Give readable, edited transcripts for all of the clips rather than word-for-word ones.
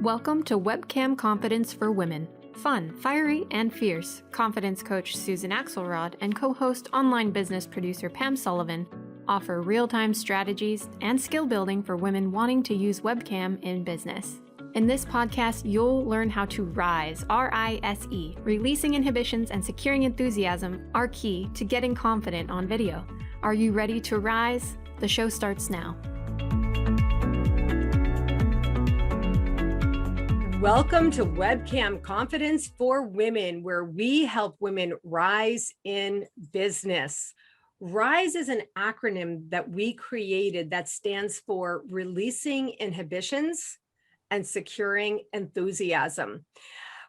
Welcome to Webcam Confidence for Women. Fun, fiery, and fierce. Confidence coach Susan Axelrod and co-host online business producer Pam Sullivan offer real-time strategies and skill building for women wanting to use webcam in business. In this podcast, you'll learn how to rise, R.I.S.E. Releasing inhibitions and securing enthusiasm are key to getting confident on video. Are you ready to rise? The show starts now. Welcome to Webcam Confidence for Women, where we help women rise in business. RISE is an acronym that we created that stands for Releasing Inhibitions and Securing Enthusiasm.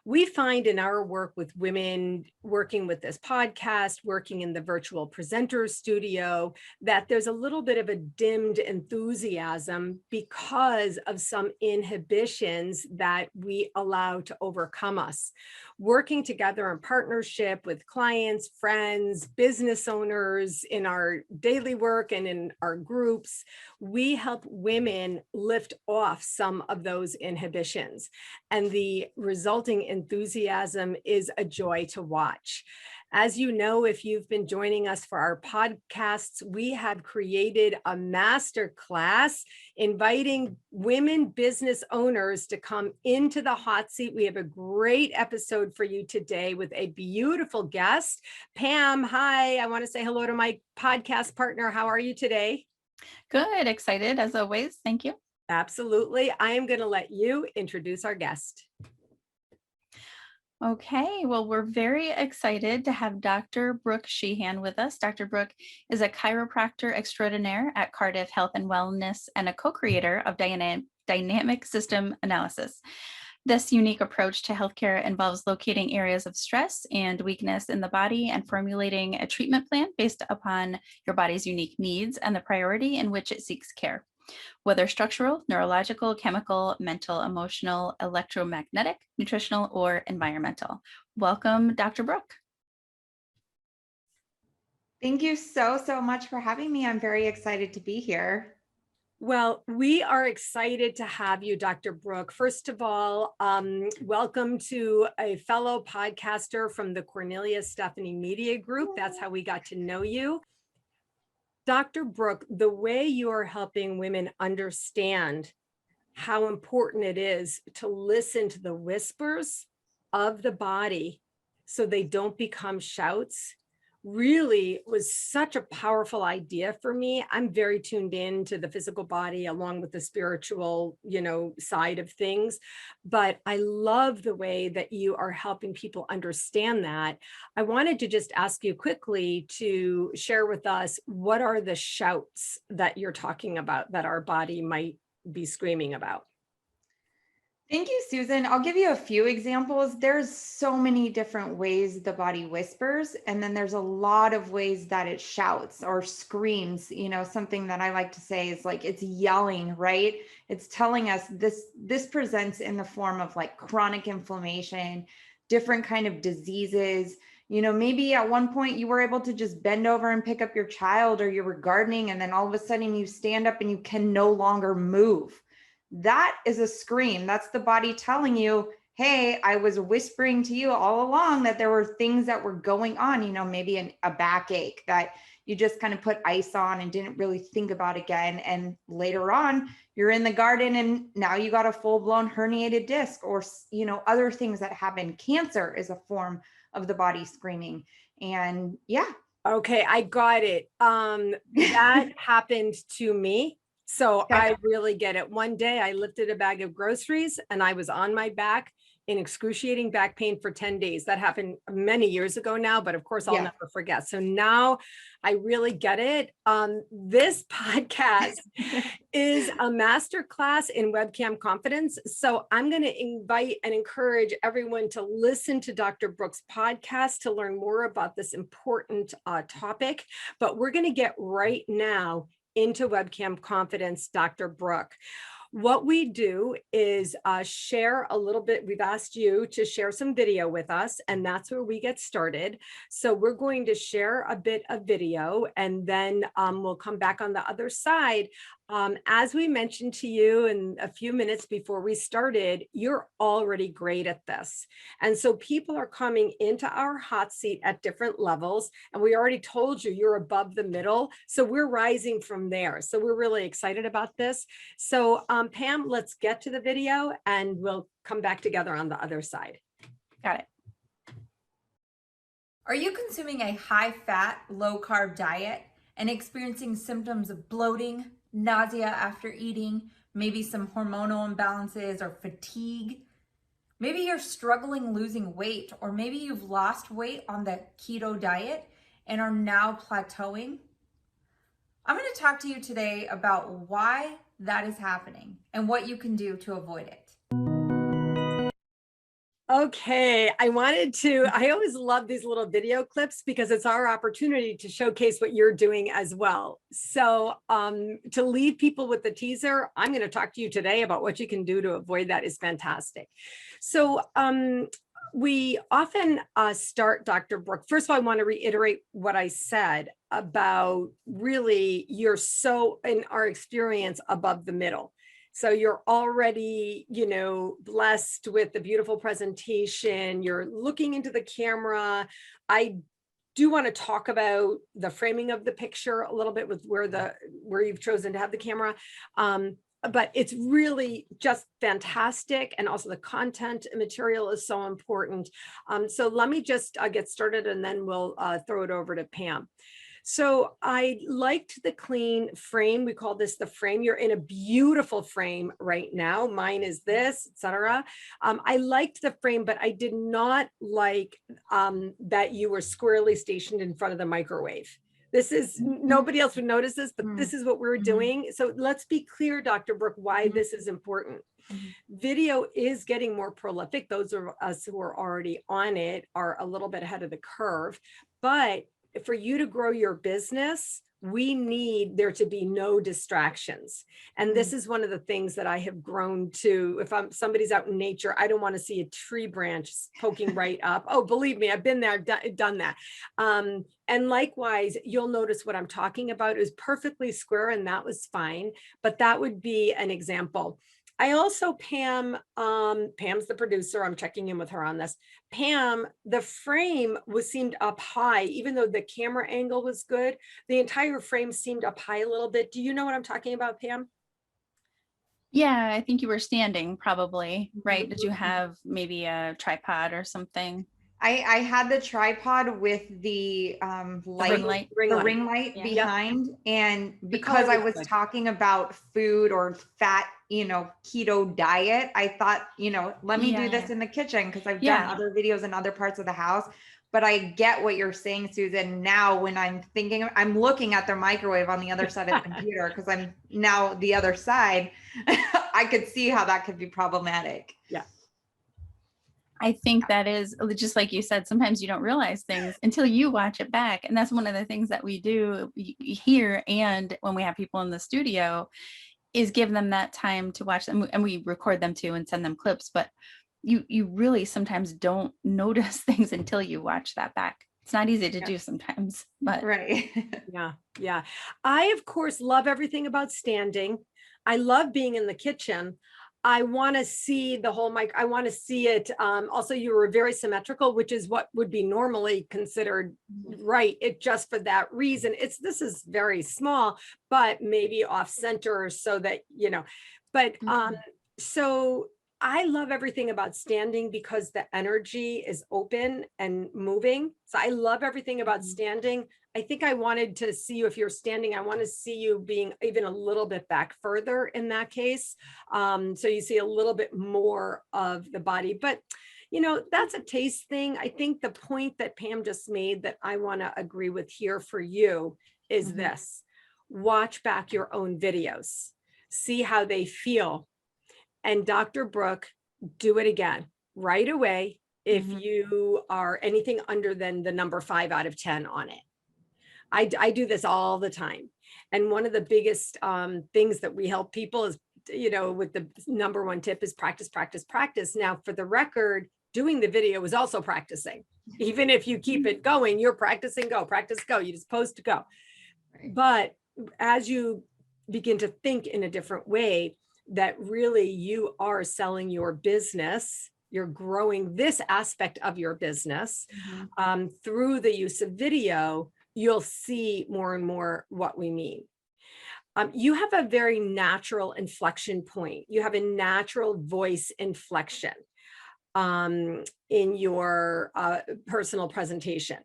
We find in our work with women, working with this podcast, working in the virtual presenter studio, that there's a little bit of a dimmed enthusiasm because of some inhibitions that we allow to overcome us. Working together in partnership with clients, friends, business owners in our daily work and in our groups, we help women lift off some of those inhibitions. And the resulting enthusiasm is a joy to watch. As you know, if you've been joining us for our podcasts, we have created a master class inviting women business owners to come into the hot seat. We have a great episode for you today with a beautiful guest. Pam, hi. I want to say hello to my podcast partner. How are you today? Good. Excited as always. Thank you. Absolutely. I am going to let you introduce our guest. Okay, well, we're very excited to have Dr. Brook Sheehan with us. Dr. Brook is a chiropractor extraordinaire at Cardiff Health and Wellness and a co-creator of dynamic system analysis. This unique approach to healthcare involves locating areas of stress and weakness in the body and formulating a treatment plan based upon your body's unique needs and the priority in which it seeks care, whether structural, neurological, chemical, mental, emotional, electromagnetic, nutritional, or environmental. Welcome, Dr. Brook. Thank you so much for having me. I'm very excited to be here. Well, we are excited to have you, Dr. Brook. First of all, welcome to a fellow podcaster from the Cornelius Stephanie Media Group. That's how we got to know you. Dr. Brook, the way you are helping women understand how important it is to listen to the whispers of the body so they don't become shouts really was such a powerful idea for me. I'm very tuned in to the physical body along with the spiritual, side of things. But I love the way that you are helping people understand that. I wanted to just ask you quickly to share with us, what are the shouts that you're talking about that our body might be screaming about? Thank you, Susan. I'll give you a few examples. There's so many different ways the body whispers, and then there's a lot of ways that it shouts or screams. Something that I like to say is like it's yelling, right? It's telling us this presents in the form of like chronic inflammation, different kind of diseases. Maybe at one point you were able to just bend over and pick up your child, or you were gardening, and then all of a sudden you stand up and you can no longer move. That is a scream. That's the body telling you, hey, I was whispering to you all along that there were things that were going on, maybe a backache that you just kind of put ice on and didn't really think about again. And later on, you're in the garden and now you got a full-blown herniated disc or, other things that happen. Cancer is a form of the body screaming. And yeah. Okay, I got it. That happened to me. So I really get it. One day I lifted a bag of groceries and I was on my back in excruciating back pain for 10 days. That happened many years ago now, but of course I'll never forget. So now I really get it. This podcast is a masterclass in webcam confidence. So I'm going to invite and encourage everyone to listen to Dr. Brook's podcast to learn more about this important topic. But we're going to get right now into Webcam Confidence, Dr. Brook. What we do is share a little bit. We've asked you to share some video with us, and that's where we get started. So we're going to share a bit of video, and then we'll come back on the other side. As we mentioned to you in a few minutes before we started, you're already great at this. And so people are coming into our hot seat at different levels. And we already told you you're above the middle. So we're rising from there. So we're really excited about this. So Pam, let's get to the video and we'll come back together on the other side. Got it. Are you consuming a high-fat, low-carb diet and experiencing symptoms of bloating, nausea after eating, maybe some hormonal imbalances or fatigue? Maybe you're struggling losing weight, or maybe you've lost weight on the keto diet and are now plateauing. I'm going to talk to you today about why that is happening and what you can do to avoid it. Okay, I always love these little video clips because it's our opportunity to showcase what you're doing as well. So to leave people with the teaser, I'm going to talk to you today about what you can do to avoid that is fantastic. So we often start, Dr. Brook. First of all, I want to reiterate what I said about really you're so, in our experience, above the middle. So you're already, blessed with the beautiful presentation. You're looking into the camera. I do want to talk about the framing of the picture a little bit with where you've chosen to have the camera. But it's really just fantastic. And also the content and material is so important. So let me just get started and then we'll throw it over to Pam. So I liked the clean frame. We call this the frame. You're in a beautiful frame right now. Mine is this, etc. I liked the frame, but I did not like that you were squarely stationed in front of the microwave. This is, nobody else would notice this, but this is what we're doing. So let's be clear, Dr. Brook, why this is important. Video is getting more prolific. Those of us who are already on it are a little bit ahead of the curve, but for you to grow your business, we need there to be no distractions. And this is one of the things that I have grown to. If somebody's out in nature, I don't want to see a tree branch poking right up. Oh, believe me, I've been there, done that. And likewise, you'll notice what I'm talking about is perfectly square, and that was fine. But that would be an example. I also, Pam's the producer. I'm checking in with her on this. Pam, the frame seemed up high, even though the camera angle was good. The entire frame seemed up high a little bit. Do you know what I'm talking about, Pam? Yeah, I think you were standing probably, right? Did you have maybe a tripod or something? I had the tripod with the ring light Yeah. behind. And because I was talking about food or fat, keto diet, I thought, let me do this in the kitchen because I've done other videos in other parts of the house. But I get what you're saying, Susan. Now, when I'm looking at the microwave on the other side of the computer because I'm now the other side. I could see how that could be problematic. Yeah. I think that is just like you said, sometimes you don't realize things until you watch it back. And that's one of the things that we do here. And when we have people in the studio is give them that time to watch them, and we record them too and send them clips, but you really sometimes don't notice things until you watch that back. It's not easy to do sometimes, but right. Yeah. I, of course, love everything about standing. I love being in the kitchen. I want to see the whole mic. I want to see it. Also, you were very symmetrical, which is what would be normally considered right. It just for that reason. This is very small, but maybe off center so that, but so I love everything about standing because the energy is open and moving. So I love everything about standing. I think I wanted to see you, if you're standing, I want to see you being even a little bit back further in that case. So you see a little bit more of the body, but that's a taste thing. I think the point that Pam just made that I want to agree with here for you is this: watch back your own videos, see how they feel. And Dr. Brook, do it again right away if you are anything under than the number 5 out of 10 on it. I do this all the time. And one of the biggest things that we help people is, with the number 1 tip is practice, practice, practice. Now, for the record, doing the video is also practicing. Even if you keep it going, you're practicing, go, practice, go. You just post to go. But as you begin to think in a different way, that really you are selling your business, you're growing this aspect of your business through the use of video, you'll see more and more what we mean. You have a very natural inflection point. You have a natural voice inflection in your personal presentation.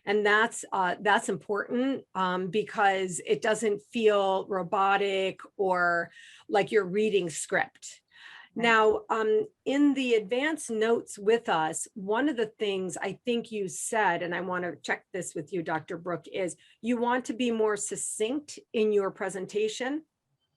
And that's important because it doesn't feel robotic or like you're reading script. Right. Now, in the advanced notes with us, one of the things I think you said, and I want to check this with you, Dr. Brook, is you want to be more succinct in your presentation.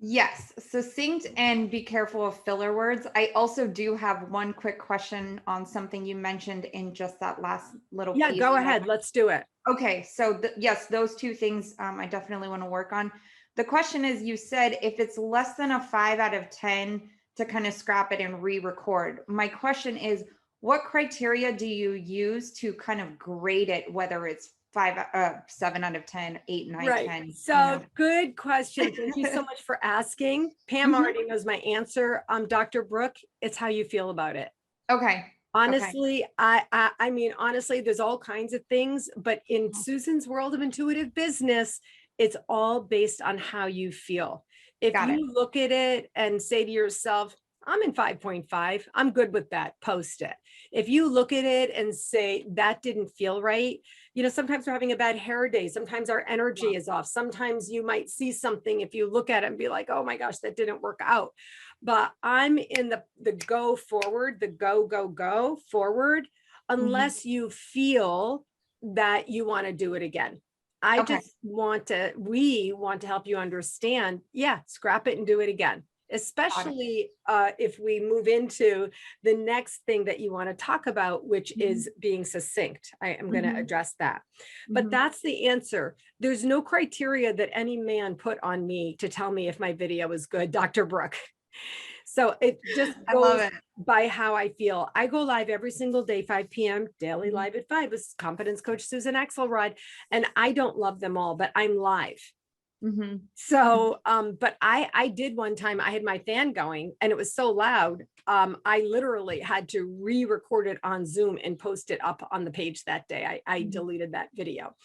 Yes, succinct, and be careful of filler words. I also do have one quick question on something you mentioned in just that last little Yeah, piece. go ahead. Let's do it. Okay, so yes, those two things I definitely want to work on. The question is, you said if it's less than a 5 out of 10 to kind of scrap it and re-record. My question is, what criteria do you use to kind of grade it, whether it's 7 out of 10, 8, 9, Right. 10? So good question. Thank you so much for asking. Pam already knows my answer. Dr. Brook, it's how you feel about it. Okay. Honestly, I mean, honestly, there's all kinds of things, but in Susan's world of intuitive business, it's all based on how you feel. If Got you look at it and say to yourself, I'm in 5.5, I'm good with that, post it. If you look at it and say, that didn't feel right, you know, sometimes we're having a bad hair day. Sometimes our energy is off. Sometimes you might see something, if you look at it and be like, oh my gosh, that didn't work out. But I'm in the go forward, the go forward, unless you feel that you want to do it again. We want to help you understand, yeah, scrap it and do it again. Especially if we move into the next thing that you want to talk about, which is being succinct. I am going to address that. But that's the answer. There's no criteria that any man put on me to tell me if my video is good, Dr. Brook. So it just goes by how I feel. I go live every single day, 5 p.m., daily live at 5 with confidence coach Susan Axelrod. And I don't love them all, but I'm live. So, but I did one time, I had my fan going and it was so loud. I literally had to re-record it on Zoom and post it up on the page that day. I deleted that video.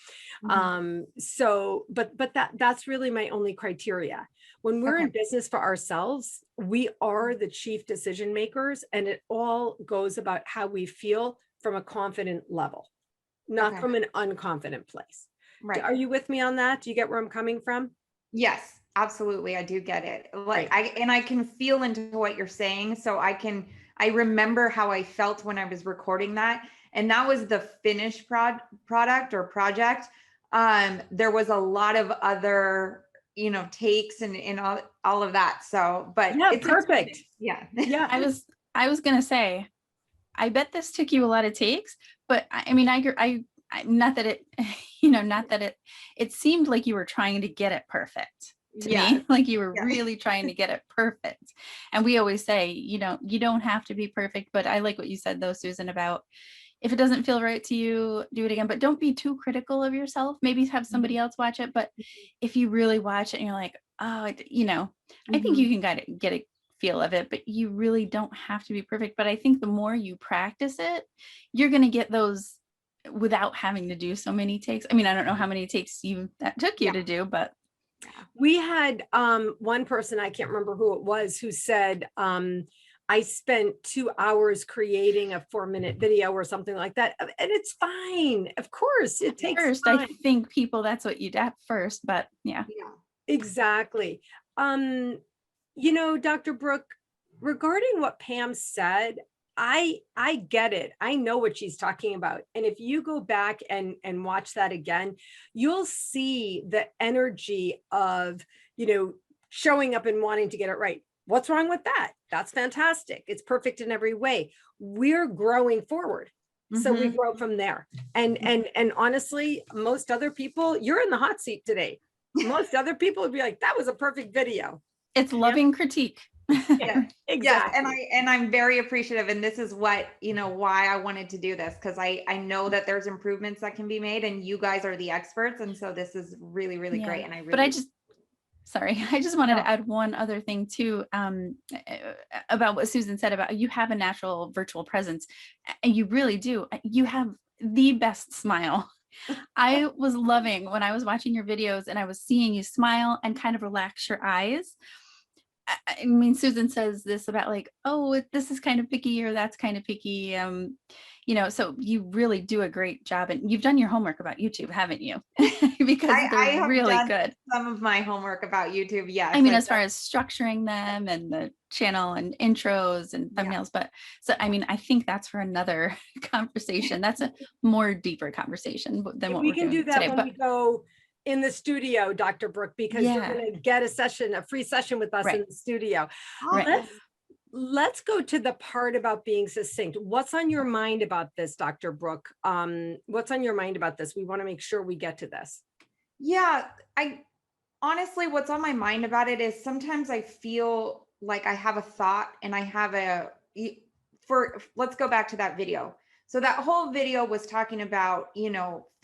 So, but that's really my only criteria. When we're in business for ourselves, we are the chief decision makers, and it all goes about how we feel from a confident level, not from an unconfident place. Right. Are you with me on that? Do you get where I'm coming from? Yes, absolutely. I do get it. Like I can feel into what you're saying. So I remember how I felt when I was recording that. And that was the finished product or project. There was a lot of other, takes and all of that. So, but yeah, it's perfect. Yeah. Yeah. I was going to say, I bet this took you a lot of takes, but I mean, I not that it, it seemed like you were trying to get it perfect to me, like you were really trying to get it perfect. And we always say, you don't have to be perfect, but I like what you said though, Susan, about if it doesn't feel right to you, do it again, but don't be too critical of yourself. Maybe have somebody else watch it. But if you really watch it and you're like, oh, I think you can get a feel of it, but you really don't have to be perfect. But I think the more you practice it, you're going to get those without having to do so many takes. I mean, I don't know how many takes that took you to do, but we had one person, I can't remember who it was, who said, I spent 2 hours creating a 4-minute video or something like that. And it's fine. Of course, it takes first, time. I think people, that's what you'd at first, but yeah. Exactly. Dr. Brook, regarding what Pam said, I get it. I know what she's talking about. And if you go back and watch that again, you'll see the energy of, showing up and wanting to get it right. What's wrong with that? That's fantastic. It's perfect in every way. We're growing forward. So we grow from there. And honestly, most other people, you're in the hot seat today. Most other people would be like, that was a perfect video. It's loving critique. Yeah, exactly. Yes, and I'm very appreciative, and this is what why I wanted to do this, because I know that there's improvements that can be made, and you guys are the experts, and so this is really great. And Sorry, I just wanted No. to add one other thing too, about what Susan said about you have a natural virtual presence, and you really do. You have the best smile. I was loving when I was watching your videos and I was seeing you smile and kind of relax your eyes. I mean, Susan says this about like, oh, this is kind of picky or that's kind of picky. So you really do a great job, and you've done your homework about YouTube, haven't you? Because I they're have really done good. some of my homework about YouTube. Yes. I mean, I've as far done- as structuring them and the channel and intros and Yeah. thumbnails, but so, I mean, I think that's for another conversation. That's a more deeper conversation than what We we're can doing do that today. when But we go in the studio, Dr. Brook, because you're yeah, going to get a free session with us in right, the studio. right. Let's go to the part about being succinct. What's on your mind about this, Dr. Brook? What's on your mind about this? We want to make sure we get to this. Yeah, I honestly, what's on my mind about it is sometimes I feel like I have a thought and I have let's go back to that video. So that whole video was talking about,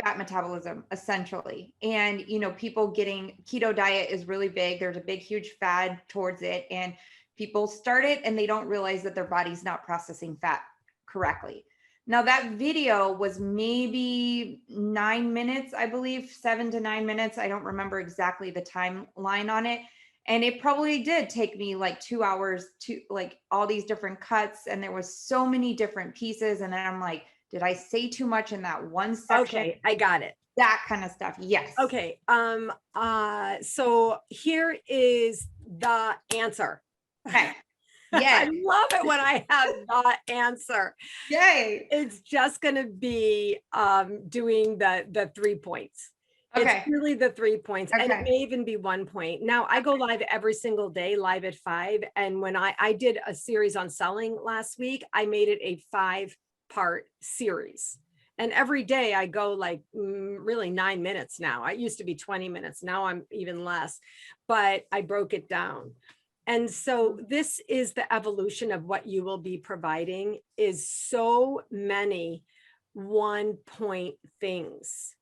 fat metabolism essentially. And, people getting keto diet is really big. There's a big, huge fad towards it. And people start it and they don't realize that their body's not processing fat correctly. Now that video was maybe 9 minutes, I believe, 7 to 9 minutes. I don't remember exactly the timeline on it. And it probably did take me like 2 hours to like all these different cuts. And there was so many different pieces. And then I'm like, did I say too much in that one section? Okay, I got it. That kind of stuff. Yes. Okay. So here is the answer. Okay. I Yeah. love it when I have the answer. Yay. It's just going to be doing the 3 points. Okay. It's really the 3 points. And it Okay. may even be 1 point. Now I go live every single day, live at 5. And when I did a series on selling last week, I made it a 5-part series. And every day I go like really 9 minutes now. I used to be 20 minutes. Now I'm even less, but I broke it down. And so this is the evolution of what you will be providing is so many 1-point things.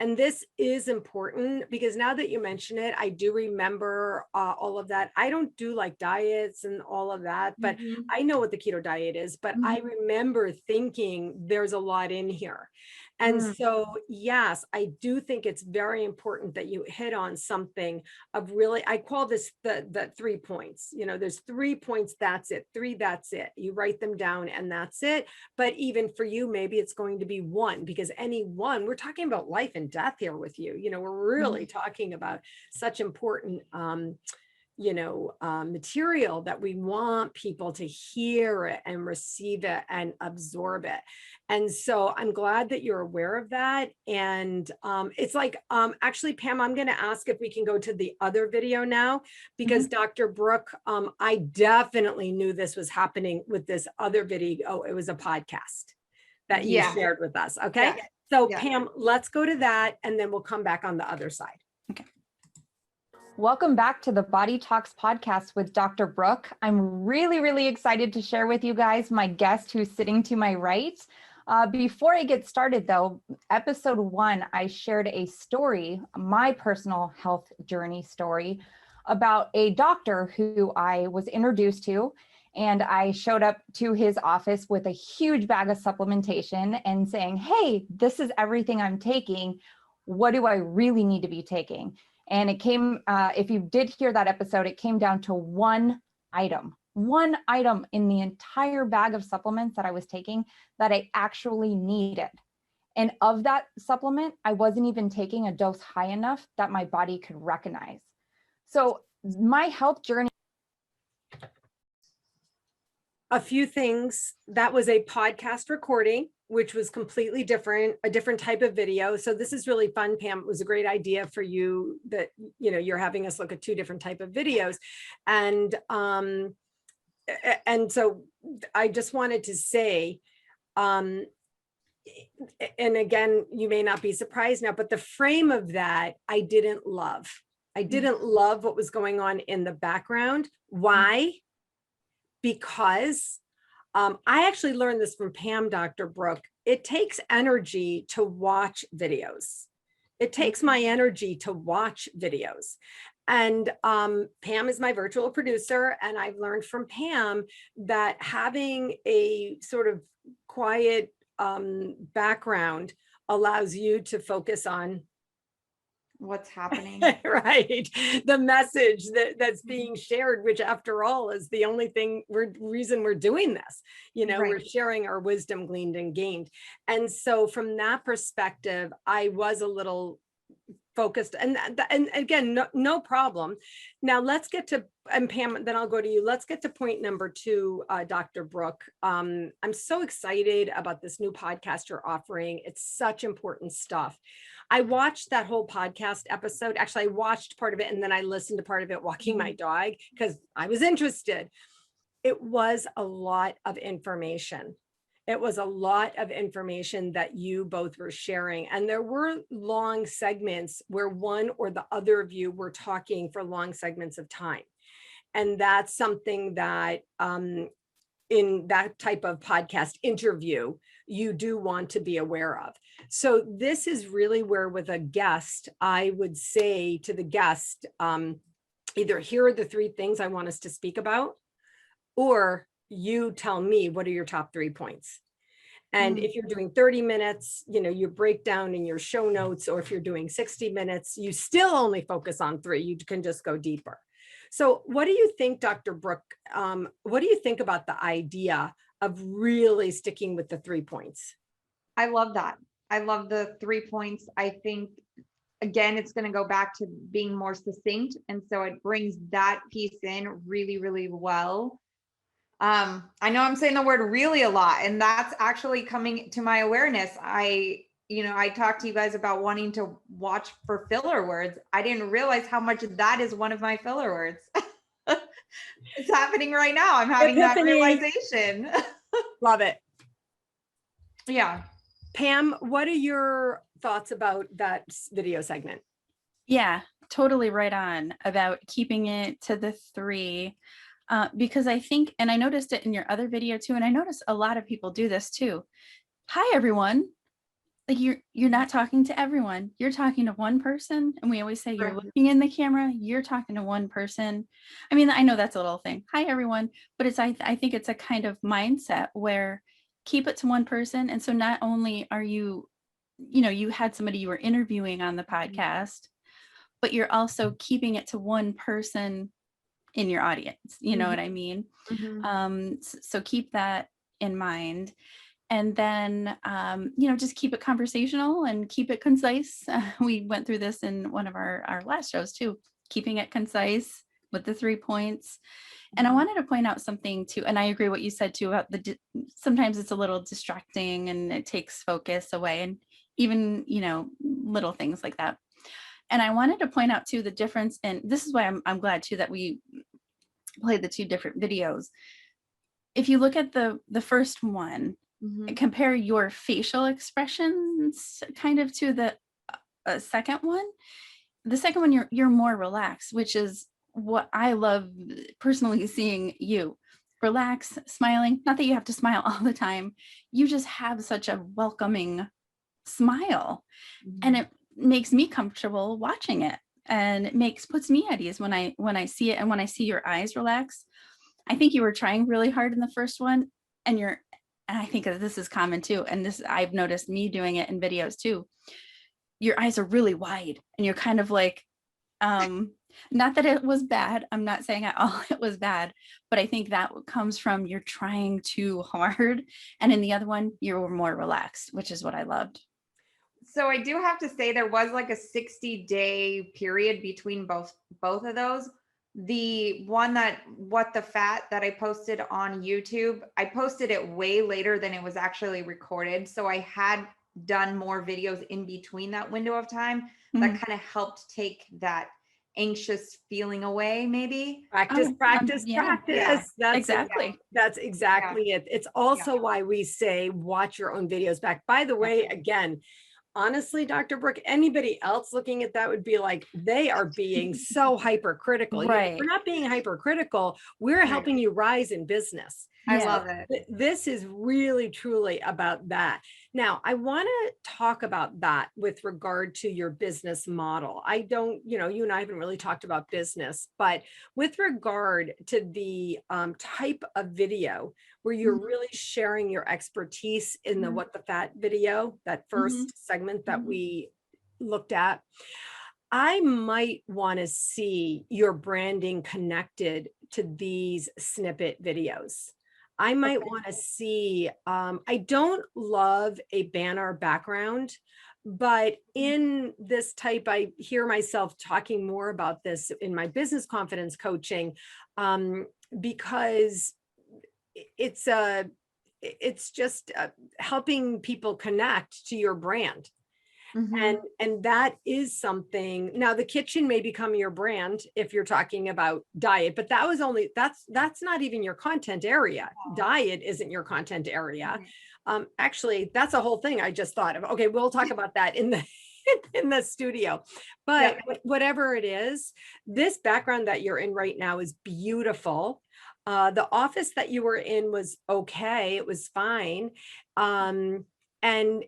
And this is important because now that you mention it, I do remember all of that. I don't do like diets and all of that, but I know what the keto diet is, but I remember thinking there's a lot in here. And so, yes, I do think it's very important that you hit on something of really, I call this the 3 points. There's 3 points, that's it. 3, that's it. You write them down and that's it. But even for you, maybe it's going to be 1 because any one, we're talking about life and death here with you. We're really talking about such important material that we want people to hear it and receive it and absorb it. And so I'm glad that you're aware of that. And it's like, actually, Pam, I'm going to ask if we can go to the other video now, because Dr. Brook, I definitely knew this was happening with this other video. Oh, it was a podcast that you shared with us. Okay. Yeah. So Yeah. Pam, let's go to that and then we'll come back on the other side. Okay. Welcome back to the Body Talks podcast with Dr. Brook. I'm really, really excited to share with you guys my guest who's sitting to my right. Before I get started though, episode 1, I shared a story, my personal health journey story about a doctor who I was introduced to, and I showed up to his office with a huge bag of supplementation and saying, hey, this is everything I'm taking. What do I really need to be taking? And it came, if you did hear that episode, it came down to one item in the entire bag of supplements that I was taking that I actually needed. And of that supplement, I wasn't even taking a dose high enough that my body could recognize. So my health journey. A few things. That was a podcast recording, which was completely different, a different type of video. So this is really fun, Pam. It was a great idea for you that, you're having us look at 2 different type of videos. And so I just wanted to say, and again, you may not be surprised now, but the frame of that, I didn't love. I didn't love what was going on in the background. Why? Because I actually learned this from Pam, Dr. Brook. It takes energy to watch videos. It takes my energy to watch videos. And Pam is my virtual producer, and I've learned from Pam that having a sort of quiet background allows you to focus on what's happening. right, the message that's being shared, which after all is the only reason we're doing this. We're sharing our wisdom gleaned and gained. And so from that perspective, I was a little focused, and again, no problem. Now let's get to, and Pam, then I'll go to you. Let's get to point number 2, Dr. Brook. I'm so excited about this new podcast you're offering. It's such important stuff. I watched that whole podcast episode. Actually, I watched part of it, and then I listened to part of it walking my dog because I was interested. It was a lot of information. It was a lot of information that you both were sharing. And there were long segments where one or the other of you were talking for long segments of time. And that's something that in that type of podcast interview, you do want to be aware of. So this is really where, with a guest, I would say to the guest, either here are the 3 things I want us to speak about, or you tell me what are your top 3 points. And if you're doing 30 minutes, you break down in your show notes, or if you're doing 60 minutes, you still only focus on 3. You can just go deeper. So what do you think, Dr. Brook? What do you think about the idea of really sticking with the 3 points? I love that. I love the 3 points. I think, again, it's going to go back to being more succinct. And so it brings that piece in really, really well. I know I'm saying the word really a lot, and that's actually coming to my awareness. I talked to you guys about wanting to watch for filler words. I didn't realize how much that is one of my filler words. It's happening right now. I'm having that realization. Love it. Yeah. Pam, what are your thoughts about that video segment? Yeah, totally right on about keeping it to the 3. Because I think, and I noticed it in your other video too, and I noticed a lot of people do this too. Hi, everyone. Like you're not talking to everyone. You're talking to one person. And we always say you're looking in the camera, you're talking to one person. I mean, I know that's a little thing. Hi, everyone. But I think it's a kind of mindset where keep it to one person. And so not only are you had somebody you were interviewing on the podcast, but you're also keeping it to one person in your audience. You know what I mean? So keep that in mind. And then, just keep it conversational and keep it concise. We went through this in one of our last shows too, keeping it concise with the 3 points. And I wanted to point out something too, and I agree what you said too about sometimes it's a little distracting and it takes focus away, and even, little things like that. And I wanted to point out too the difference, and this is why I'm glad too that we played the 2 different videos. If you look at the first one, compare your facial expressions kind of to the second one. The second one, you're more relaxed, which is what I love personally, seeing you relax, smiling. Not that you have to smile all the time. You just have such a welcoming smile, and it makes me comfortable watching it, and it puts me at ease when I see it, and when I see your eyes relax. I think you were trying really hard in the first one, and I think this is common too, and this I've noticed me doing it in videos too. Your eyes are really wide, and you're kind of like, not that it was bad. I'm not saying at all it was bad, but I think that comes from you're trying too hard, and in the other one, you were more relaxed, which is what I loved. So I do have to say there was like a 60-day period between both of those. The one what the fat that I posted on YouTube, I posted it way later than it was actually recorded. So I had done more videos in between that window of time that kind of helped take that anxious feeling away, maybe. Practice. Yeah. That's exactly. That's exactly it. It's also why we say watch your own videos back. By the way, again, honestly, Dr. Brook, anybody else looking at that would be like, they are being so hypercritical. Right. We're not being hypercritical. We're helping you rise in business. I Yeah. love it. This is really truly about that. Now, I want to talk about that with regard to your business model. I don't, you know, you and I haven't really talked about business, but with regard to the type of video where you're really sharing your expertise in the What the Fat video, that first segment that we looked at, I might want to see your branding connected to these snippet videos. I might want to see, I don't love a banner background, but in this type, I hear myself talking more about this in my business confidence coaching, because it's just helping people connect to your brand. And that is something. Now the kitchen may become your brand if you're talking about diet, but that was only, that's not even your content area. Diet isn't your content area. Actually, that's a whole thing I just thought of. Okay, we'll talk about that in the in the studio. But whatever it is, this background that you're in right now is beautiful. The office that you were in was okay, it was fine. And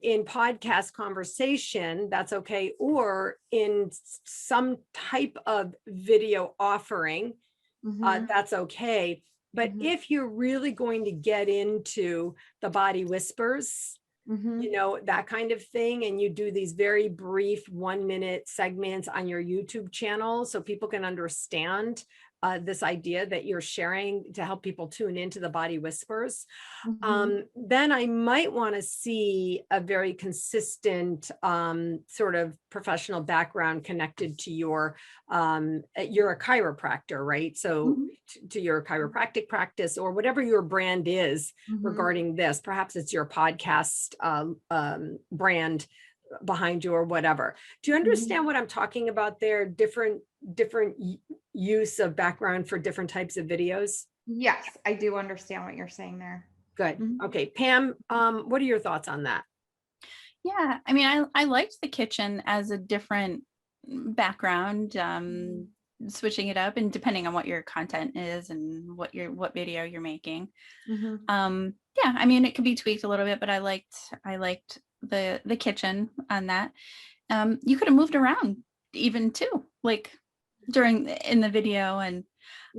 in podcast conversation, that's okay. Or in some type of video offering, that's okay. But if you're really going to get into the body whispers, you know, that kind of thing, and you do these very brief 1-minute segments on your YouTube channel so people can understand this idea that you're sharing to help people tune into the body whispers, then I might want to see a very consistent sort of professional background connected to your, you're a chiropractor, right? So to your chiropractic practice or whatever your brand is regarding this, perhaps it's your podcast brand behind you or whatever. Do you understand what I'm talking about there? Different use of background for different types of videos? Yes, I do understand what you're saying there. Good. Okay, Pam, what are your thoughts on that? Yeah, I mean, I liked the kitchen as a different background, switching it up and depending on what your content is and what video you're making. Yeah, I mean, it could be tweaked a little bit, but I liked the kitchen on that. You could have moved around even too, like in the video. And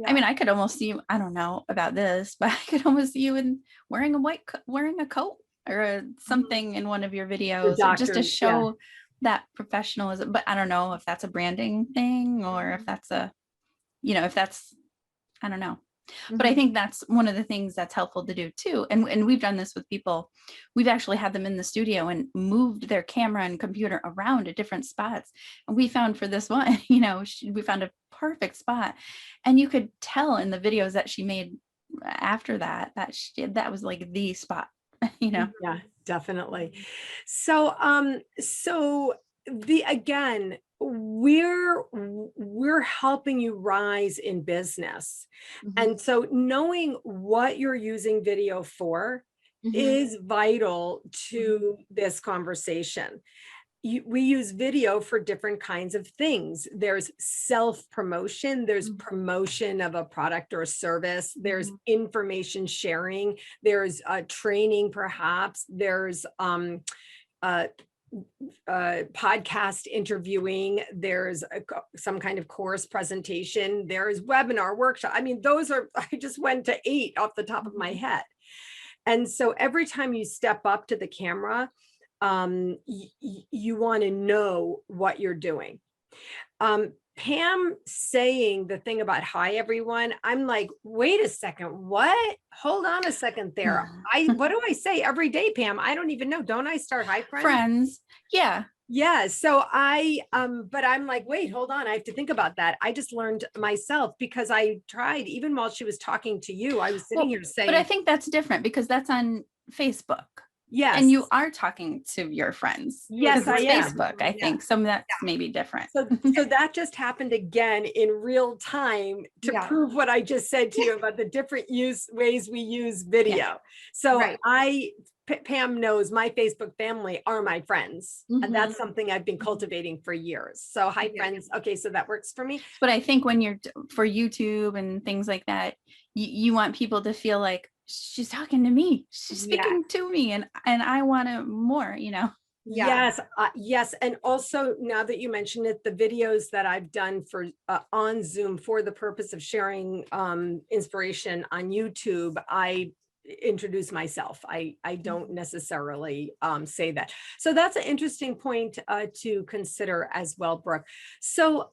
I mean, I could almost see you, I don't know about this, but I could almost see you wearing a coat or something in one of your videos, just to show that professionalism. But I don't know if that's a branding thing or if that's I don't know. But I think that's one of the things that's helpful to do too. And we've done this with people. We've actually had them in the studio and moved their camera and computer around at different spots. And we found for this one, we found a perfect spot. And you could tell in the videos that she made after that that was like the spot, Yeah, definitely. So, again, we're helping you rise in business. And so knowing what you're using video for is vital to this conversation. We use video for different kinds of things. There's self-promotion, there's promotion of a product or a service, there's information sharing, there's training perhaps, there's podcast interviewing, there's some kind of course presentation, there's webinar workshop. I mean, I just went to 8 off the top of my head. And so every time you step up to the camera, you want to know what you're doing. Pam saying the thing about hi everyone, I'm like, wait a second, what? Hold on a second there. What do I say every day, Pam? I don't even know. Don't I start hi friends? Friends. Yeah. Yeah. So but I'm like, wait, hold on. I have to think about that. I just learned myself because I tried, even while she was talking to you, I was sitting here saying. But I think that's different because that's on Facebook. Yes. And you are talking to your friends. Yes, I am. Facebook, I think. Some of that's maybe different. So that just happened again in real time to prove what I just said to you about the different ways we use video. So Pam knows my Facebook family are my friends. And that's something I've been cultivating for years. So hi friends. Okay, so that works for me. But I think when you're for YouTube and things like that, you want people to feel like, she's talking to me. She's Yeah. speaking to me, and I want it more, Yeah. Yes, yes. And also, now that you mention it, the videos that I've done for on Zoom for the purpose of sharing inspiration on YouTube, I introduce myself. I don't necessarily say that. So that's an interesting point to consider as well, Brooke. So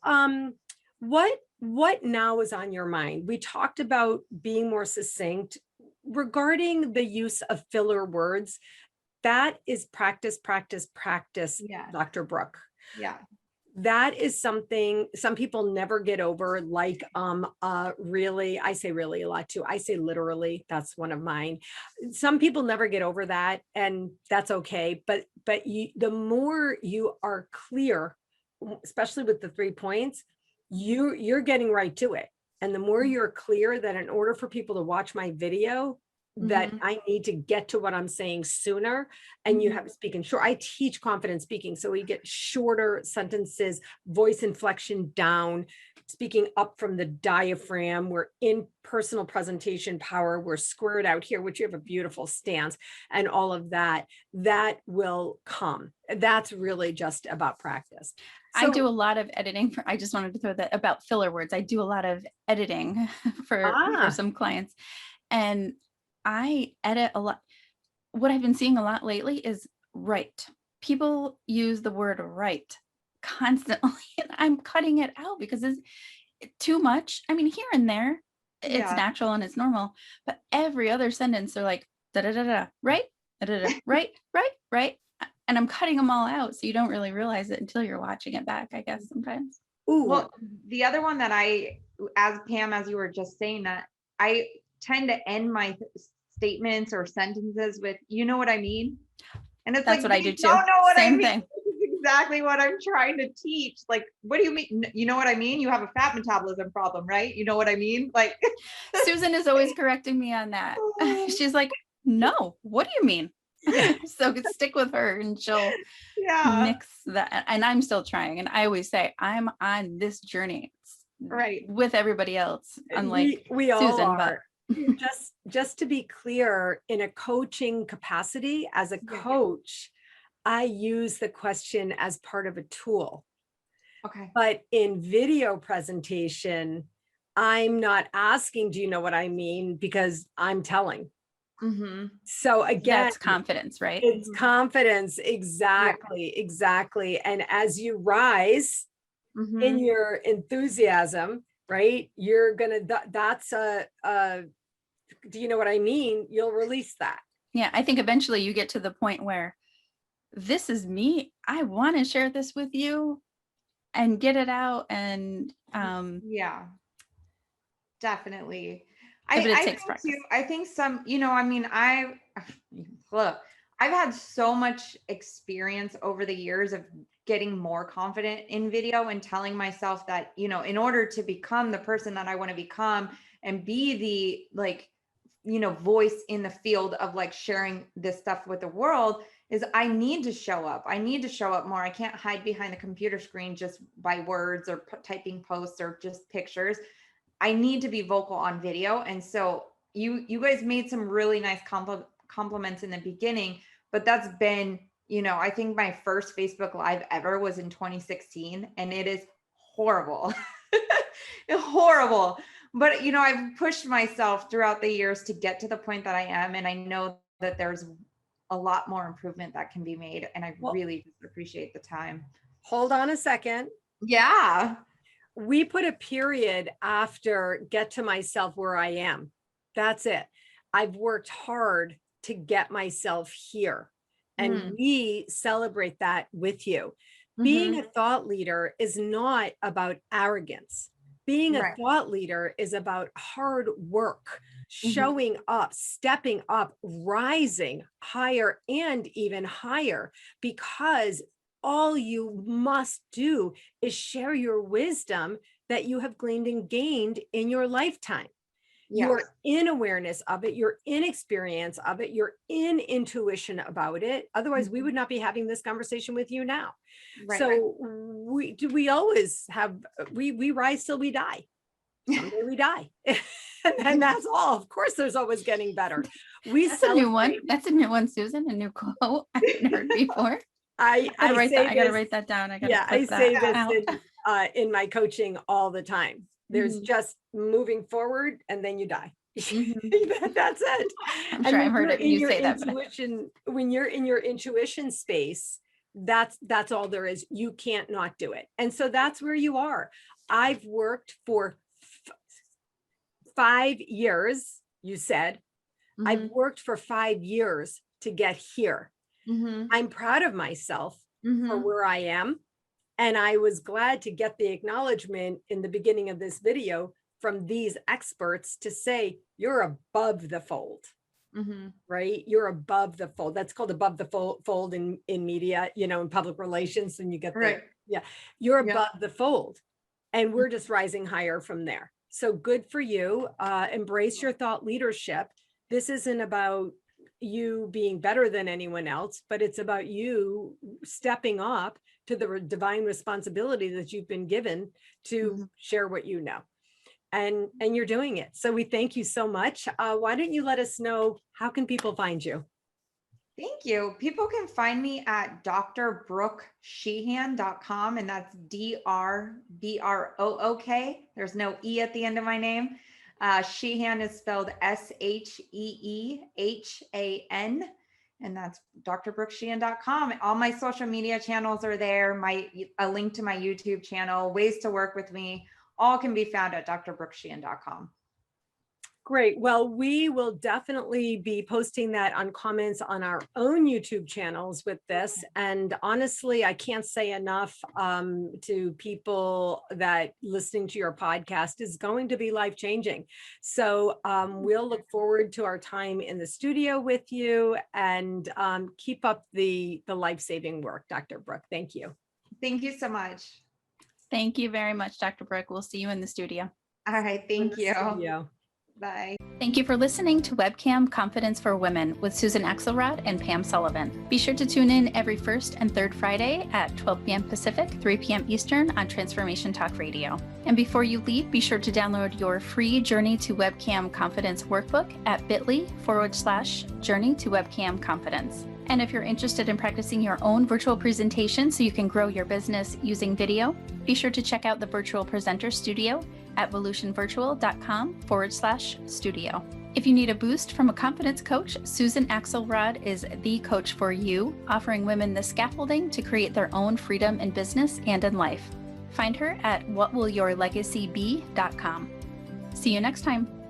what now is on your mind? We talked about being more succinct regarding the use of filler words. That is practice, practice, practice, Yeah. Dr. Brooke. Yeah. That is something some people never get over, like really, I say really a lot too. I say literally, that's one of mine. Some people never get over that, and that's okay. But the more you are clear, especially with the 3 points, you're getting right to it. And the more you're clear that in order for people to watch my video, that I need to get to what I'm saying sooner, and you have speaking short. I teach confident speaking, so we get shorter sentences, voice inflection down, speaking up from the diaphragm. We're in personal presentation power. We're squared out here, which you have a beautiful stance, and all of that will come. That's really just about practice. I do a lot of editing I just wanted to throw that about filler words. I do a lot of editing for some clients, and I edit a lot. What I've been seeing a lot lately is right. People use the word right constantly, and I'm cutting it out because it's too much. I mean, here and there, it's natural and it's normal, but every other sentence, they're like, da da da da, right? Da, da, da, right, right, right. And I'm cutting them all out. So you don't really realize it until you're watching it back, I guess, sometimes. Ooh. Well, the other one that as Pam, as you were just saying, that I tend to end my statements or sentences with, you know what I mean? And it's that's like, what I do too. Don't know what Same I mean. thing. This is exactly what I'm trying to teach. Like, what do you mean? You know what I mean? You have a fat metabolism problem, right? You know what I mean? Like Susan is always correcting me on that. She's like, no, what do you mean? So stick with her and she'll mix that. And I'm still trying. And I always say, I'm on this journey with everybody else. Unlike we all Susan, are. But just to be clear, in a coaching capacity, as a coach, I use the question as part of a tool. Okay. But in video presentation, I'm not asking, do you know what I mean? Because I'm telling. So again, that's confidence, right? It's confidence. Exactly. Exactly. And as you rise in your enthusiasm, right, you're gonna, that's do you know what I mean? You'll release that. Yeah, I think eventually you get to the point where this is me. I want to share this with you and get it out. And definitely. But it I takes think practice. too, I think some, I mean, I've had so much experience over the years of getting more confident in video and telling myself that, in order to become the person that I want to become and be the voice in the field of like sharing this stuff with the world, is I need to show up. I need to show up more. I can't hide behind the computer screen just by words or typing posts or just pictures. I need to be vocal on video. And so you guys made some really nice compliments in the beginning, but that's been, I think my first Facebook Live ever was in 2016, and it is horrible. Horrible. But, I've pushed myself throughout the years to get to the point that I am. And I know that there's a lot more improvement that can be made. And I really appreciate the time. Hold on a second. Yeah. We put a period after get to myself where I am. That's it. I've worked hard to get myself here. And we celebrate that with you. Being a thought leader is not about arrogance. Being a thought leader is about hard work, showing up, stepping up, rising higher and even higher, because all you must do is share your wisdom that you have gleaned and gained in your lifetime. You're in awareness of it. You're in experience of it. You're in intuition about it. Otherwise, we would not be having this conversation with you now. So we always have, we rise till we die. Someday we die. And that's all. Of course, there's always getting better. We That's a new one. celebrate. That's a new one, Susan. A new quote I haven't heard before. I I say gotta this, wait that down. I gotta yeah, I clip say that out. this in my coaching all the time. There's Mhm. just moving forward and then you die. Mhm. That's it. I'm And sure when I've heard you're it in you your say that, but intuition, when you're in your intuition space, that's all there is. You can't not do it. And so that's where you are. I've worked for 5 years, you said. I've worked for 5 years to get here. Mhm. I'm proud of myself for Mhm. where I am. And I was glad to get the acknowledgement in the beginning of this video from these experts to say, you're above the fold, Mhm. right? You're above the fold. That's called above the fold in media, in public relations. And you get Right. you're Yeah. above the fold. And we're just rising higher from there. So good for you. Embrace your thought leadership. This isn't about you being better than anyone else, but it's about you stepping up to the divine responsibility that you've been given to share what you know. And you're doing it. So we thank you so much. Why don't you let us know, how can people find you? Thank you. People can find me at drbrookSheehan.com, and that's DRBROOK. There's no E at the end of my name. Sheehan is spelled SHEEHAN, and that's drbrookSheehan.com. All my social media channels are there. A link to my YouTube channel, ways to work with me, all can be found at drbrookSheehan.com. Great. Well, we will definitely be posting that on comments on our own YouTube channels with this. And honestly, I can't say enough to people that listening to your podcast is going to be life-changing. So we'll look forward to our time in the studio with you, and keep up the life-saving work, Dr. Brook. Thank you. Thank you so much. Thank you very much, Dr. Brook. We'll see you in the studio. All right. Thank you. Studio. Bye. Thank you for listening to Webcam Confidence for Women with Susan Axelrod and Pam Sullivan. Be sure to tune in every first and third Friday at 12 p.m. Pacific, 3 p.m. Eastern on Transformation Talk Radio. And before you leave, be sure to download your free Journey to Webcam Confidence workbook at bit.ly/Journey to Webcam Confidence. And if you're interested in practicing your own virtual presentation so you can grow your business using video, be sure to check out the Virtual Presenter Studio at volutionvirtual.com/studio. If you need a boost from a confidence coach, Susan Axelrod is the coach for you, offering women the scaffolding to create their own freedom in business and in life. Find her at whatwillyourlegacybe.com. See you next time.